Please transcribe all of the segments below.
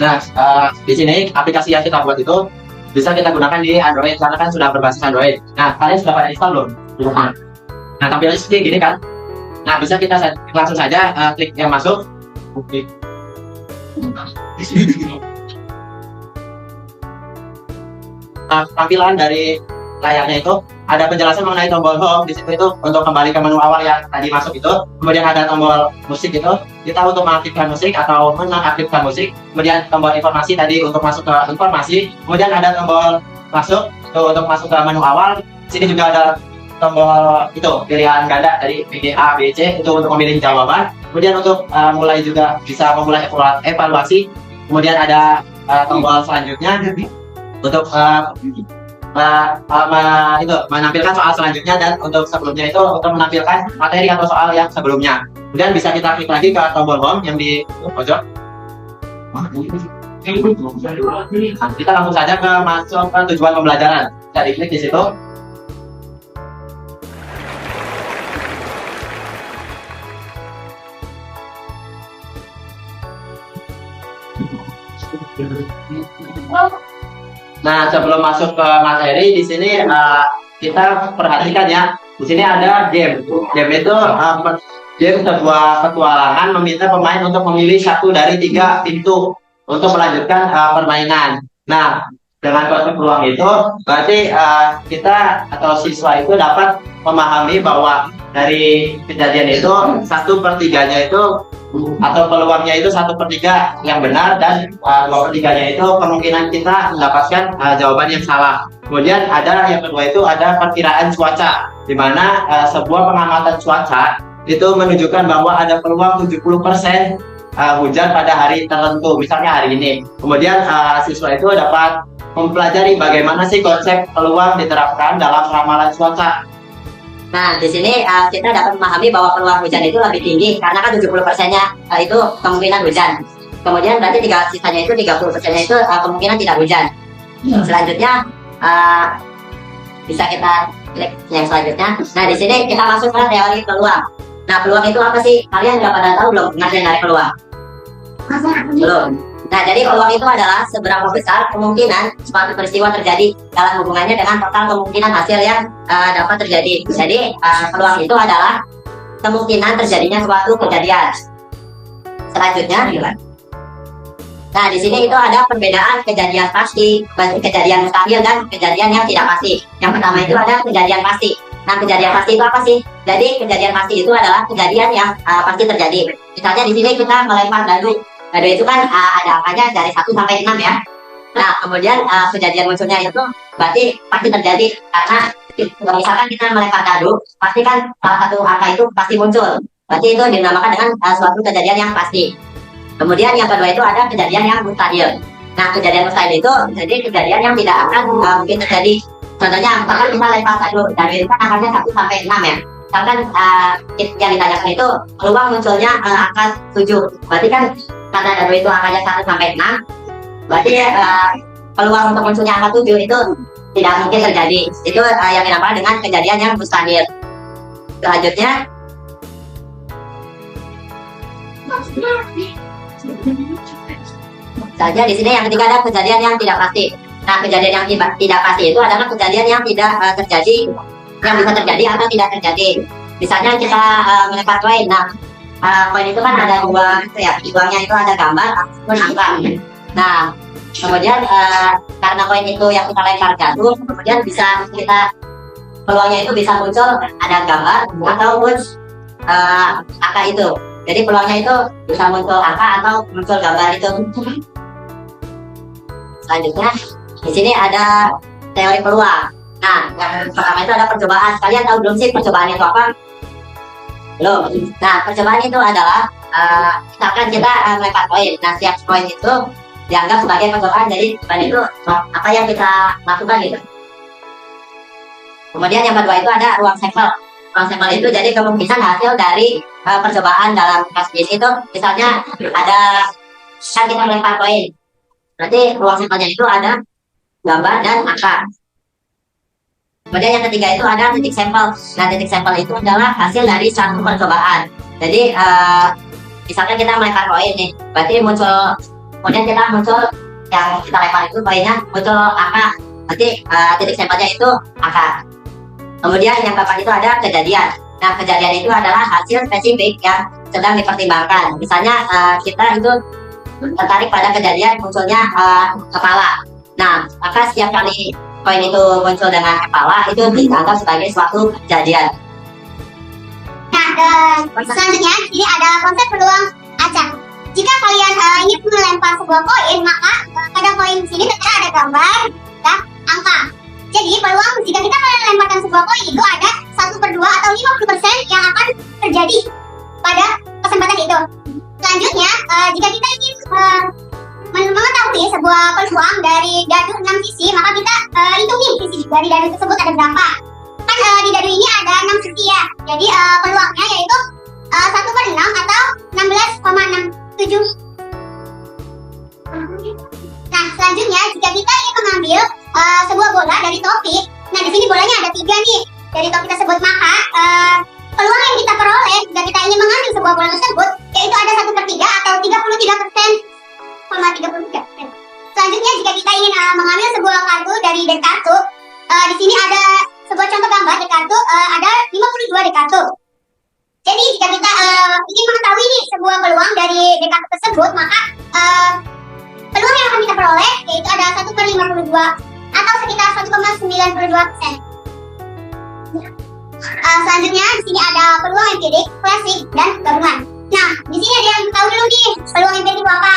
Nah, di sini aplikasi yang kita buat itu bisa kita gunakan di Android karena kan sudah berbasis Android. Nah, kalian sudah pada install belum? Nah, tampilannya seperti gini kan. Nah, bisa kita langsung saja klik yang masuk. Oke. Nah, tampilan dari layarnya itu ada penjelasan mengenai tombol home. Di situ itu untuk kembali ke menu awal yang tadi masuk itu. Kemudian ada tombol musik itu, kita untuk mengaktifkan musik atau menonaktifkan musik. Kemudian tombol informasi tadi untuk masuk ke informasi. Kemudian ada tombol masuk itu untuk masuk ke menu awal. Sini juga ada tombol itu pilihan ganda dari pilih A, B, C itu untuk memilih jawaban. Kemudian untuk mulai juga bisa memulai evaluasi. Kemudian ada tombol selanjutnya untuk menampilkan soal selanjutnya, dan untuk sebelumnya itu untuk menampilkan materi atau soal yang sebelumnya. Kemudian bisa kita klik lagi ke tombol home yang di pojok. Kita langsung saja ke masuk ke tujuan pembelajaran. Kita diklik di situ. Nah, sebelum masuk ke materi di sini kita perhatikan ya. Di sini ada game. Game itu game sebuah petualangan meminta pemain untuk memilih satu dari 3 pintu untuk melanjutkan permainan. Nah, dengan konsep peluang itu berarti kita atau siswa itu dapat memahami bahwa dari kejadian itu 1/3-nya itu atau peluangnya itu 1/3 yang benar, dan 2/3-nya itu kemungkinan kita mendapatkan jawaban yang salah. Kemudian ada yang kedua itu ada perkiraan cuaca, di mana sebuah pengamatan cuaca itu menunjukkan bahwa ada peluang 70% hujan pada hari tertentu, misalnya hari ini. Kemudian siswa itu dapat mempelajari bagaimana sih konsep peluang diterapkan dalam ramalan cuaca. Nah, di sini kita dapat memahami bahwa peluang hujan itu lebih tinggi karena kan 70%-nya itu kemungkinan hujan. Kemudian berarti sisanya itu 30%-nya itu kemungkinan tidak hujan. Selanjutnya bisa kita klik yang selanjutnya. Nah, di sini kita masuk ke teori peluang. Nah, peluang itu apa sih? Kalian udah pada tahu belum pengertian dari peluang? Belum. Nah, jadi peluang itu adalah seberapa besar kemungkinan suatu peristiwa terjadi dalam hubungannya dengan total kemungkinan hasil yang dapat terjadi. Jadi, peluang itu adalah kemungkinan terjadinya suatu kejadian. Selanjutnya, nah di sini itu ada perbedaan kejadian pasti, kejadian mustahil, dan kejadian yang tidak pasti. Yang pertama itu ada kejadian pasti. Nah, kejadian pasti itu apa sih? Jadi, kejadian pasti itu adalah kejadian yang pasti terjadi. Misalnya di sini kita melempar dadu. Dadu itu kan ada angkanya dari 1 sampai 6 ya. Nah, kemudian kejadian munculnya itu berarti pasti terjadi karena misalkan kita melempar dadu, pasti kan salah satu angka itu pasti muncul. Berarti itu dinamakan dengan suatu kejadian yang pasti. Kemudian yang kedua itu ada kejadian yang mustahil. Nah, kejadian mustahil itu jadi kejadian yang tidak akan mungkin terjadi. Contohnya, misalkan kita lempar dadu itu kan angkanya 1 sampai 6 ya. Misalkan yang ditanyakan itu peluang munculnya angka 7. Berarti kan karena dadu itu angkanya 1 sampai 6, berarti peluang untuk munculnya angka 7 itu tidak mungkin terjadi. Itu yang dinamakan dengan kejadian yang mustahil. Selanjutnya, saja di sini yang ketiga ada kejadian yang tidak pasti. Nah, kejadian yang tidak pasti itu adalah kejadian yang tidak terjadi, yang bisa terjadi atau tidak terjadi. Misalnya kita melempar koin. Nah, koin itu kan ada dua, ya, di bawahnya itu ada gambar ataupun angka. Nah, kemudian karena koin itu yang kita lempar jatuh, kemudian bisa kita peluangnya itu bisa muncul ada gambar ataupun angka itu. Jadi peluangnya itu bisa muncul angka atau muncul gambar itu. Selanjutnya, di sini ada teori peluang. Nah, yang pertama itu ada percobaan. Kalian tahu belum sih percobaan itu apa? Belum. Nah, percobaan itu adalah misalkan kita melempar koin. Nah, setiap koin itu dianggap sebagai percobaan. Jadi percobaan itu apa yang kita lakukan gitu. Kemudian yang kedua itu ada ruang sampel. Ruang sampel itu jadi kemungkinan hasil dari percobaan dalam kasus itu. Misalnya ada kan kita melempar koin. Berarti ruang sampelnya itu ada gambar dan angka. Kemudian yang ketiga itu ada titik sampel. Nah, titik sampel itu adalah hasil dari satu percobaan. Jadi misalkan kita melempar koin nih, berarti muncul kemudian kita muncul yang kita lempar itu koinnya muncul angka, nanti titik sampelnya itu angka. Kemudian yang keempat itu ada kejadian. Nah, kejadian itu adalah hasil spesifik yang sedang dipertimbangkan. Misalnya kita itu tertarik pada kejadian munculnya kepala. Nah, maka setiap kali koin itu muncul dengan kepala itu dianggap sebagai suatu kejadian. Nah, selanjutnya ini ada konsep peluang acak. Jika kalian ingin melempar sebuah koin, maka pada koin sini tertera ada gambar dan angka. Jadi peluang jika kita melemparkan sebuah koin itu ada 1/2 atau 50% yang akan terjadi pada kesempatan itu. Selanjutnya, jika kita ingin mengetahui sebuah peluang dari dadu 6 sisi, maka kita hitungin sisi dari dadu tersebut ada berapa. Kan di dadu ini ada 6 sisi ya. Jadi peluangnya yaitu 1/6 atau 16,67. Nah, selanjutnya jika kita ingin mengambil sebuah bola dari topi, nah di sini bolanya ada 3 nih dari topi tersebut, maka peluang yang kita peroleh jika kita ingin mengambil sebuah bola tersebut yaitu ada 1/3 atau 33%. Selanjutnya jika kita ingin mengambil sebuah kartu dari deck kartu, di sini ada sebuah contoh gambar deck kartu, ada 52 deck kartu. Jadi jika kita ingin mengetahui nih sebuah peluang dari deck kartu tersebut, maka peluang yang akan kita peroleh yaitu ada 1/52 atau sekitar 1,92%. Selanjutnya di sini ada peluang empirik, klasik, dan gabungan. Nah, di sini ada yang tahu dulu nih peluang empirik itu apa.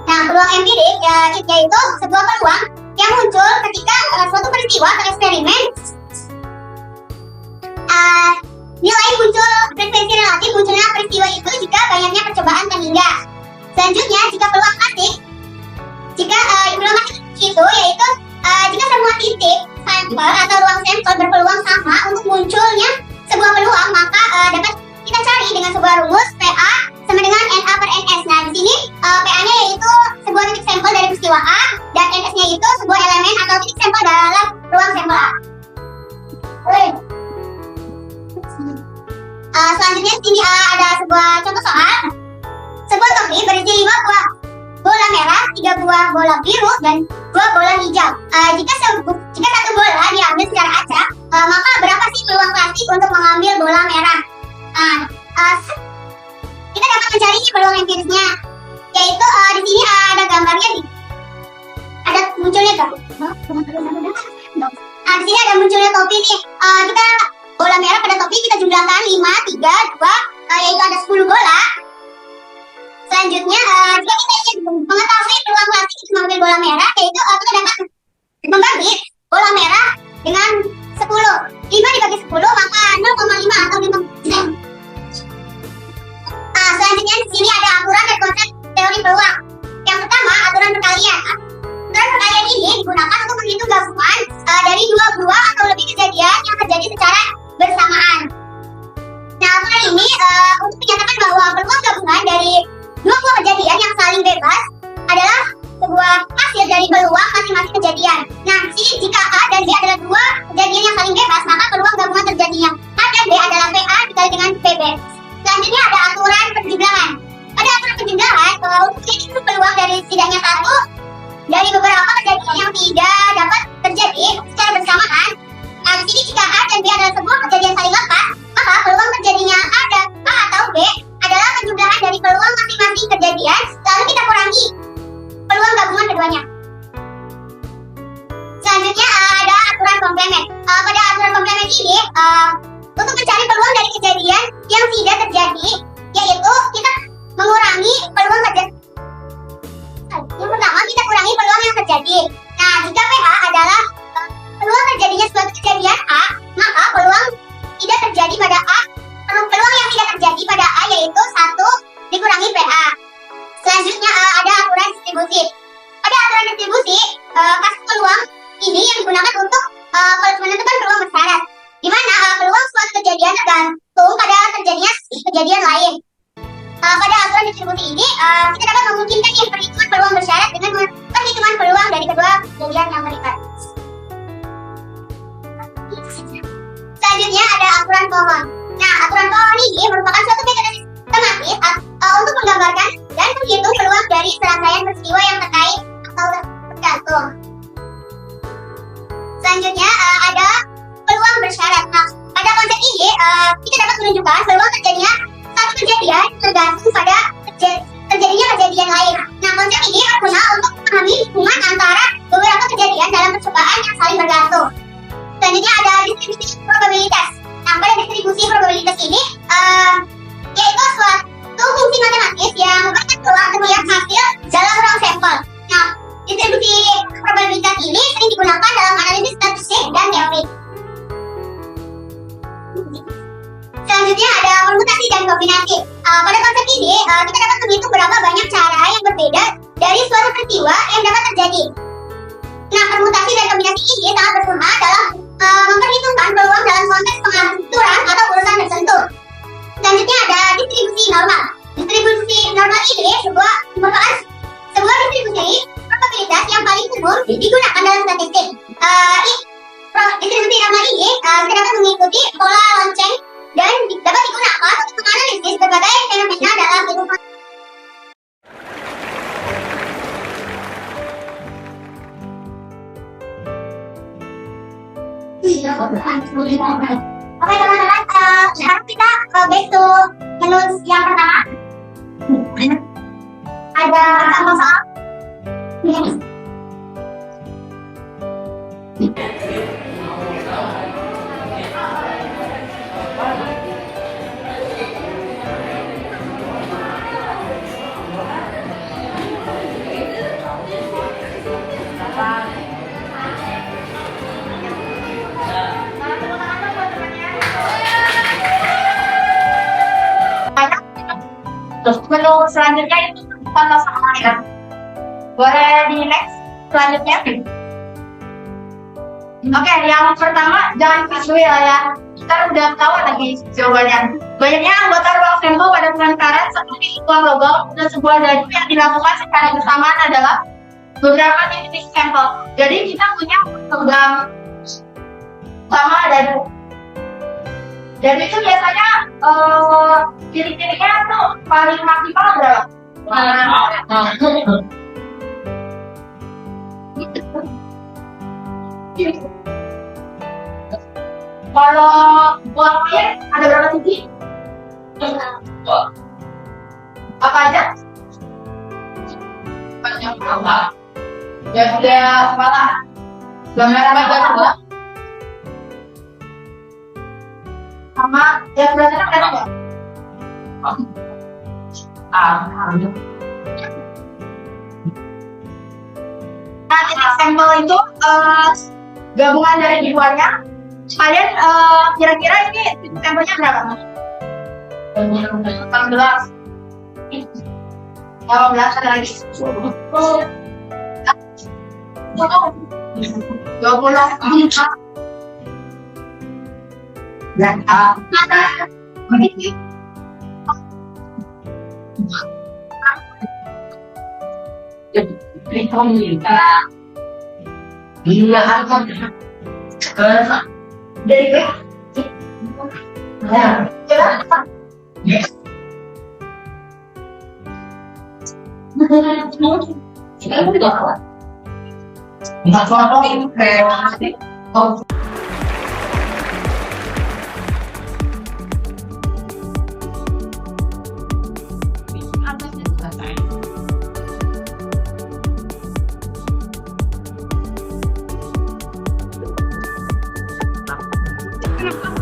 Nah, peluang empirik yaitu sebuah peluang yang muncul ketika suatu peristiwa atau eksperimen nilai muncul frekuensi relatif munculnya peristiwa itu jika banyaknya percobaan terhingga. Selanjutnya, jika peluang klasik, peluang klasik itu yaitu jika semua titik sampel atau ruang sampel berpeluang sama untuk munculnya sebuah peluang, maka dapat kita cari dengan sebuah rumus PA sama dengan NA per NS. Nah, di sini PA-nya yaitu sebuah titik sampel dari peristiwa A dan NS-nya itu sebuah elemen atau titik sampel dalam ruang sampel A. Selanjutnya di sini ada sebuah contoh soal. Sebuah topi berisi 5 buah bola merah, 3 buah bola biru, dan 2 bola hijau. Jika satu bola diambil secara acak, maka berapa sih peluang klasik untuk mengambil bola merah? Kita dapat mencari peluang empirisnya, yaitu di sini ada gambarnya nih. Ada munculnya kan? Di sini ada munculnya topi nih. Kita bola merah pada topi kita jumlahkan 5, 3, 2, yaitu ada 10 bola. Selanjutnya, jika kita ingin mengetahui peluang klasik untuk mengambil bola merah, yaitu kita dapat membagi bola merah dengan 10. 5 dibagi 10 maka 0,5 atau 5%. Selanjutnya di sini ada aturan dan konsep teori peluang. Yang pertama, aturan perkalian. Aturan perkalian ini digunakan untuk menghitung gabungan dari 2 buah atau lebih kejadian yang terjadi secara bersamaan. Nah, aturan ini untuk menyatakan bahwa peluang gabungan dari 2 buah kejadian yang saling bebas adalah sebuah hasil dari peluang masing-masing kejadian. Nah, di sini jika A dan B adalah 2 kejadian yang saling bebas, maka peluang gabungan terjadinya A dan B adalah PA dikali dengan PB. Selanjutnya ada aturan penjumlahan. Pada aturan penjumlahan, untuk menghitung peluang dari setidaknya 1 dari beberapa kejadian yang tidak dapat terjadi secara bersamaan. Nah, di sini jika A dan B adalah sebuah kejadian saling lepas, maka peluang terjadinya A atau B adalah penjumlahan dari peluang masing-masing kejadian, lalu kita kurangi peluang gabungan keduanya. Selanjutnya ada aturan komplement. Pada aturan komplement ini, untuk mencari peluang dari kejadian yang tidak terjadi, yaitu kita mengurangi peluang terjadi. Yang pertama, kita kurangi peluang yang terjadi. Nah, jika PH adalah peluang terjadinya suatu kejadian A, maka peluang tidak terjadi pada A, peluang yang tidak terjadi pada A yaitu 1 dikurangi PA. Selanjutnya ada aturan distribusi. Pada aturan distribusi, kasus peluang ini yang digunakan untuk menentukan peluang bersyarat, di mana peluang suatu kejadian tergantung pada terjadinya kejadian lain. Pada aturan distribusi ini, kita dapat memungkinkan perhitungan peluang bersyarat dengan perhitungan peluang dari kedua kejadian yang terikat. Selanjutnya ada aturan pohon. Nah, aturan pohon ini merupakan suatu metode sistematis untuk menggambarkan dan menghitung peluang dari serangkaian peristiwa yang terkait atau tergantung. Selanjutnya ada peluang bersyarat. Nah, pada konsep ini kita dapat menunjukkan peluang terjadinya satu kejadian tergantung pada terjadinya kejadian lain. Nah, konsep ini berguna untuk memahami hubungan antara beberapa kejadian dalam percobaan yang saling bergantung. Selanjutnya ada distribusi probabilitas. Nah, pada distribusi probabilitas ini yaitu suatu fungsi matematis yang memberikan peluang setiap hasil dalam ruang sampel. Nah, distribusi probabilitas ini sering digunakan dalam analisis statistik dan teori. Selanjutnya ada permutasi dan kombinasi. Pada konsep ini kita dapat menghitung berapa banyak cara yang berbeda dari suatu peristiwa yang dapat terjadi. Nah, permutasi dan kombinasi ini sangat berguna dalam memperhitungkan peluang dalam konteks pengaturan atau urusan tertentu. Selanjutnya ada distribusi normal. Distribusi normal ini merupakan sebuah distribusi probabilitas yang paling umum digunakan dalam statistik. Distribusi normal ini kita dapat mengikuti pola lonceng dan dapat digunakan untuk menganalisis berbagai fenomena dalam kehidupan. Oke teman-teman, sekarang kita back to menu yang pertama. Ada soal. Menu selanjutnya itu contoh soal ya. Boleh di next selanjutnya. Oke, yang pertama jangan visual ya. Kita udah tahu lagi jawabannya. Banyaknya anggota ruang sampel pada penangkaran seperti tuang logam dan sebuah dadu yang dilakukan secara bersamaan adalah beberapa titik sampel. Jadi kita punya logam sama dadu. Dan itu biasanya titik-titiknya tuh paling maksimal berapa? Kalau buat proyek ada berapa titik? Apa aja? Banyak apa? Ya sudah kepala. Gambaran apa? Sama yang belajar kan enggak? Nah, titik sampel itu gabungan dari keduanya. Kalian kira-kira ini titik sampelnya berapa? 18. 18 ada lagi. 20. Dan dari Kenapa?